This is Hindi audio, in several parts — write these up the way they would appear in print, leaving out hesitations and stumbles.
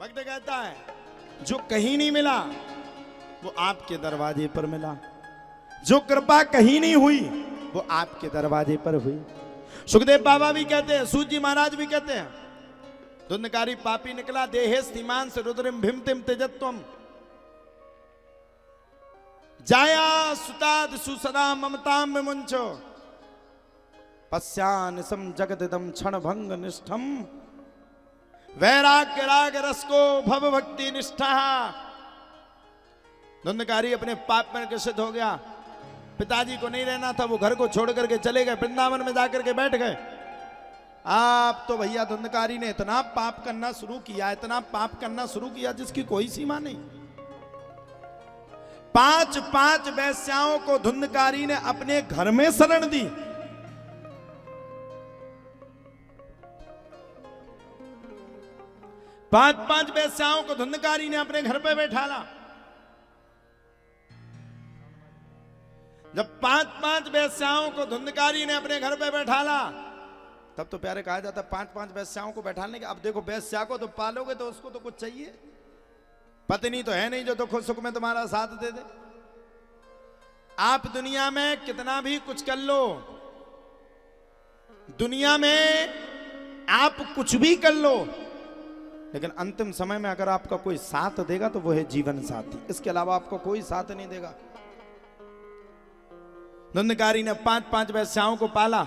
भक्त कहता है जो कहीं नहीं मिला वो आपके दरवाजे पर मिला, जो कृपा कहीं नहीं हुई वो आपके दरवाजे पर हुई। सुखदेव बाबा भी कहते हैं, सूत जी महाराज भी कहते हैं, धुंधकारी पापी निकला देहे सीमान से रुद्रिम भिमतिम तेजत्वम जाया सुताद सुसदा ममताम विमुंचो पश्यानिसम जगदिदम क्षण भंग निष्ठम वैराग्य राग रस को भव भक्ति निष्ठा। धुंधकारी अपने पाप में ग्रसित हो गया, पिताजी को नहीं रहना था, वो घर को छोड़ करके चले गए, वृंदावन में जाकर के बैठ गए। आप तो भैया धुंधकारी ने इतना पाप करना शुरू किया, इतना पाप करना शुरू किया जिसकी कोई सीमा नहीं। 5 वेश्याओं को धुंधकारी ने अपने घर में शरण दी। पांच वेश्याओं को धुंधकारी ने अपने घर पे बैठाला। जब 5 वेश्याओं को धुंधकारी ने अपने घर पे बैठाला तब तो प्यारे कहा जाता 5 वेश्याओं को बैठाने के। अब देखो वेश्या को तो पालोगे तो उसको तो कुछ चाहिए, पत्नी तो है नहीं जो दुख सुख में तुम्हारा साथ दे दे। आप दुनिया में कितना भी कुछ कर लो, दुनिया में आप कुछ भी कर लो, लेकिन अंतिम समय में अगर आपका कोई साथ देगा तो वो है जीवन साथी, इसके अलावा आपको कोई साथ नहीं देगा। धुंधकारी ने 5 वेश्याओं को पाला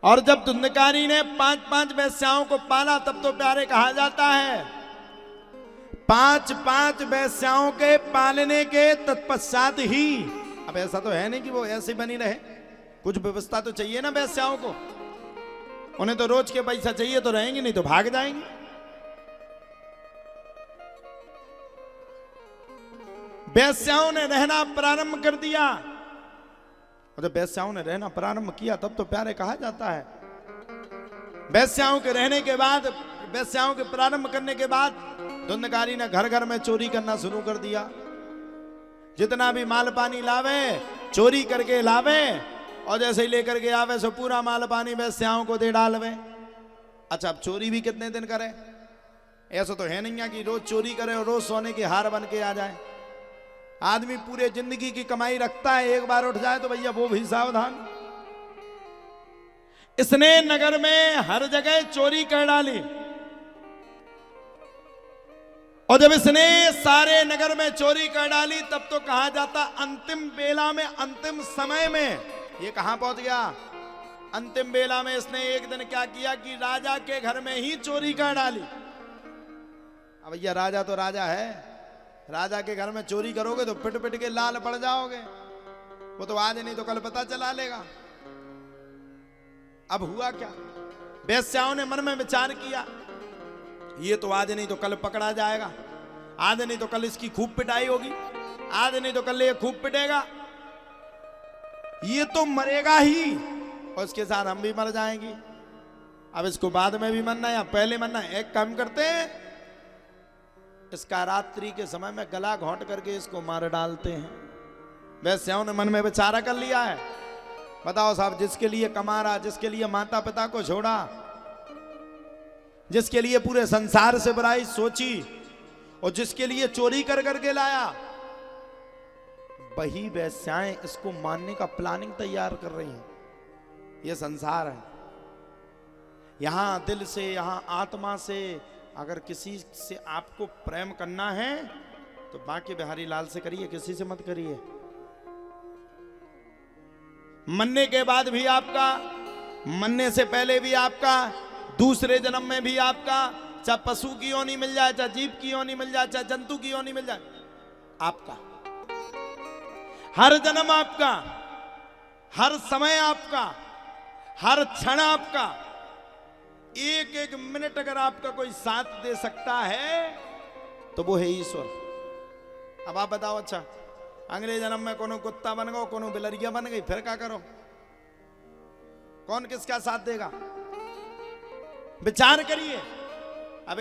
और जब धुंधकारी ने 5 वेश्याओं को पाला तब तो प्यारे कहा जाता है 5 वेश्याओं के पालने के तत्पश्चात ही, अब ऐसा तो है नहीं कि वो ऐसे बनी रहे, कुछ व्यवस्था तो चाहिए ना वेश्याओं को, उन्हें तो रोज के पैसा चाहिए तो रहेंगे, नहीं तो भाग जाएंगे। वेश्याओं ने रहना प्रारंभ कर दिया और जब वेश्याओं ने रहना प्रारंभ किया तब तो प्यारे कहा जाता है वेश्याओं के रहने के बाद, वेश्याओं के प्रारंभ करने के बाद धुंधकारी ने घर घर में चोरी करना शुरू कर दिया। जितना भी माल पानी लावे चोरी करके लावे और जैसे ही लेकर के आवे सो पूरा माल पानी वेश्याओं को दे डालवे। अच्छा अब चोरी भी कितने दिन करे, ऐसा तो है नहीं कि रोज चोरी करे और रोज सोने के हार बन के आ जाए। आदमी पूरे जिंदगी की कमाई रखता है, एक बार उठ जाए तो भैया वो भी सावधान। इसने नगर में हर जगह चोरी कर डाली और जब इसने सारे नगर में चोरी कर डाली तब तो कहा जाता अंतिम बेला में, अंतिम समय में ये कहां पहुंच गया। अंतिम बेला में इसने एक दिन क्या किया कि राजा के घर में ही चोरी कर डाली। अब भैया राजा तो राजा है, राजा के घर में चोरी करोगे तो पिट पिट के लाल पड़ जाओगे, वो तो आज नहीं तो कल पता चला लेगा। अब हुआ क्या, वेश्याओं ने मन में विचार किया ये तो आज नहीं तो कल पकड़ा जाएगा, आज नहीं तो कल इसकी खूब पिटाई होगी, आज नहीं तो कल ये खूब पिटेगा, ये तो मरेगा ही और उसके साथ हम भी मर जाएंगे। अब इसको बाद में भी मरना या पहले मरना, एक काम करते हैं इसका रात्रि के समय में गला घोंट करके इसको मार डालते हैं। वेश्याओं ने मन में विचार कर लिया है। बताओ साहब, जिसके लिए कमा रहा, जिसके लिए माता पिता को छोड़ा, जिसके लिए पूरे संसार से बुराई सोची और जिसके लिए चोरी कर करके लाया, वही वेश्याएं इसको मारने का प्लानिंग तैयार कर रही हैं। यह संसार है, यहां दिल से, यहां आत्मा से अगर किसी से आपको प्रेम करना है तो बांके बिहारी लाल से करिए, किसी से मत करिए। मरने के बाद भी आपका, मरने से पहले भी आपका, दूसरे जन्म में भी आपका, चाहे पशु की योनि मिल जाए, चाहे जीव की योनि मिल जाए, चाहे जंतु की योनि मिल जाए, आपका हर जन्म आपका, हर समय आपका, हर क्षण आपका, एक एक मिनट अगर आपका कोई साथ दे सकता है तो वो है ईश्वर। अब आप बताओ, अच्छा अगले जन्म में कोनो कुत्ता बन गो, कोनो बिलरिया बन गई, फिर क्या करो, कौन किसका साथ देगा? विचार करिए। अब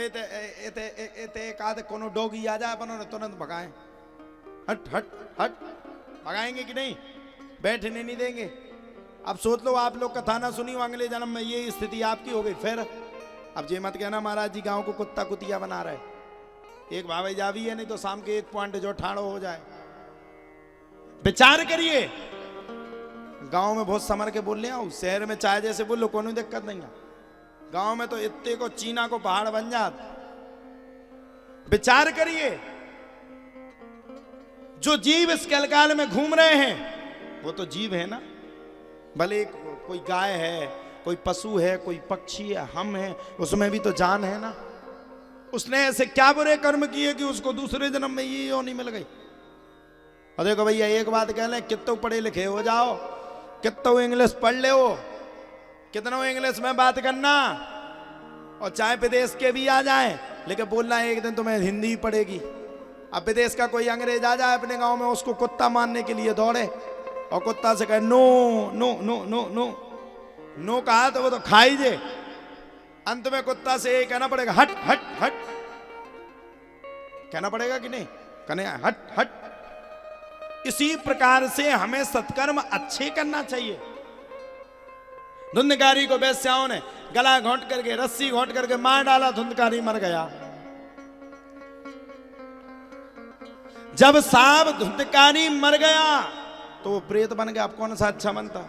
एक आध कोनो डॉगी आ जाए अपन तुरंत भगाए, हट हट हट, भगाएंगे कि नहीं? बैठने नहीं देंगे। अब सोच लो आप लोग कथा ना सुनी हो, अगले जन्म में ये स्थिति आपकी हो गई, अब ये मत कहना महाराज जी गांव को कुत्ता कुतिया बना रहे, एक भावे जावी है, नहीं तो शाम के 1 पॉइंट जो ठाड़ो हो जाए। विचार करिए, गांव में बहुत समर के बोल ले आओ, शहर में चाहे जैसे बोलो कोई दिक्कत नहीं है, गांव में तो इतने को चीना को पहाड़ बन जात। विचार करिए, जो जीव इस कलकाल में घूम रहे हैं वो तो जीव है ना, भले कोई गाय है, कोई पशु है, कोई पक्षी है, हम हैं, उसमें भी तो जान है ना। उसने ऐसे क्या बुरे कर्म किए कि उसको दूसरे जन्म में ये योनि मिल गई। और देखो भैया एक बात कह लें, कितने पढ़े लिखे हो जाओ, कितने इंग्लिश पढ़ ले हो, कितनों इंग्लिश में बात करना, और चाहे विदेश के भी आ जाए, लेकिन बोलना है एक दिन तुम्हें हिंदी ही पड़ेगी। अब विदेश का कोई अंग्रेज आ जाए अपने गांव में, उसको कुत्ता मारने के लिए दौड़े और कुत्ता से कहे no no no no no no कहा तो वो तो खाई जे, अंत में कुत्ता से यही कहना पड़ेगा हट हट हट, कहना पड़ेगा कि नहीं, कहने हट हट। इसी प्रकार से हमें सत्कर्म अच्छे करना चाहिए। धुंधकारी को वेश्याओं ने गला घोंट करके, रस्सी घोंट करके मार डाला, धुंधकारी मर गया। जब साहब धुंधकारी मर गया तो वो प्रेत बन गया। अब कौन सा अच्छा बनता,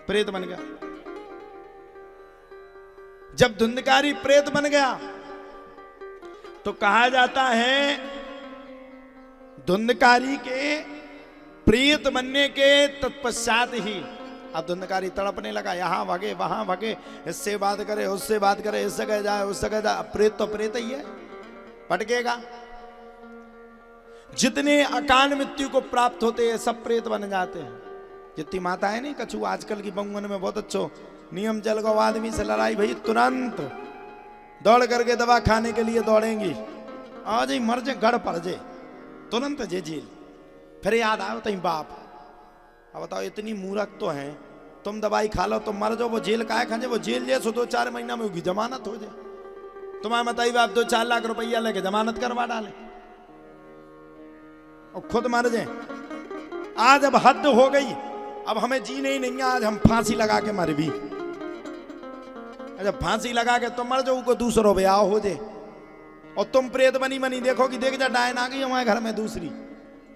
प्रेत बन गया। जब धुंधकारी प्रेत बन गया तो कहा जाता है धुंधकारी के प्रेत बनने के तत्पश्चात ही, अब धुंधकारी तड़पने लगा, यहां भागे वहां भागे, इससे बात करे उससे बात करे, इस जगह जाए उस जगह जाए। प्रेत तो प्रेत ही है, भटकेगा। जितने अकाल मृत्यु को प्राप्त होते हैं सब प्रेत बन जाते हैं। जितनी माता है नहीं कछु, आजकल की बंगन में बहुत अच्छो नियम चल गो, आदमी से लड़ाई भाई तुरंत दौड़ करके दवा खाने के लिए दौड़ेंगी, आज ही मर जे गढ़ पड़ जे तुरंत जे जेल। फिर याद आयो तई बाप, अब बताओ इतनी मूर्ख तो है, तुम दवाई खा लो तुम मर जाओ, वो जेल काहे खाजे, वो जेल जैसो 2-4 महीना में होगी जमानत हो जाए। तुम्हारे बताइए बाप 2-4 लाख रुपया लेके जमानत करवा डाले और खुद मर जाए। आज अब हद हो गई, अब हमें जीने ही नहीं है, आज हम फांसी लगा के मर भी। जब फांसी लगा के तुम मर जाओ, को दूसरो ब्याह हो जाए और तुम प्रेत बनी बनी देखो कि देख जा डायन आ गई हमारे घर में दूसरी।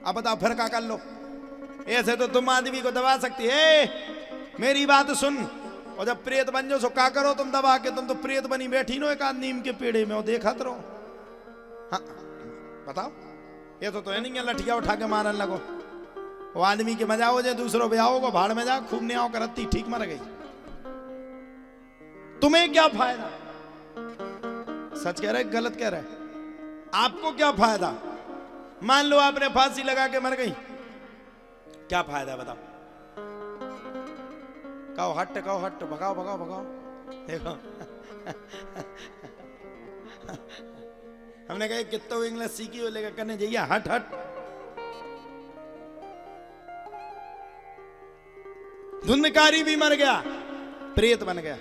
अब बताओ फिर क्या कर लो। ऐसे तो तुम आदमी को दबा सकती है, मेरी बात सुन। और जब प्रेत बन जाओ सो क्या करो तुम दबा के, तुम तो प्रेत बनी बैठी नो एक आध नीम के पेड़े में और देखत रहो। हाँ बताओ, ये तो है नहीं है लठिया उठा के मारन लगो, वो आदमी के मजा हो जाए, दूसरों ब्याह को भाड़ में जा खूब ने आओ करती ठीक मर गई। तुम्हें क्या फायदा, सच कह रहे गलत कह रहे, आपको क्या फायदा। मान लो आपने फांसी लगा के मर गई, क्या फायदा बताओ। कहो हट भगाओ भगाओ भगाओ। देखो हमने कहा कितना इंग्लिश सीखी हो लेकर करने जाइए हट हट। धुंधकारी भी मर गया, प्रेत बन गया।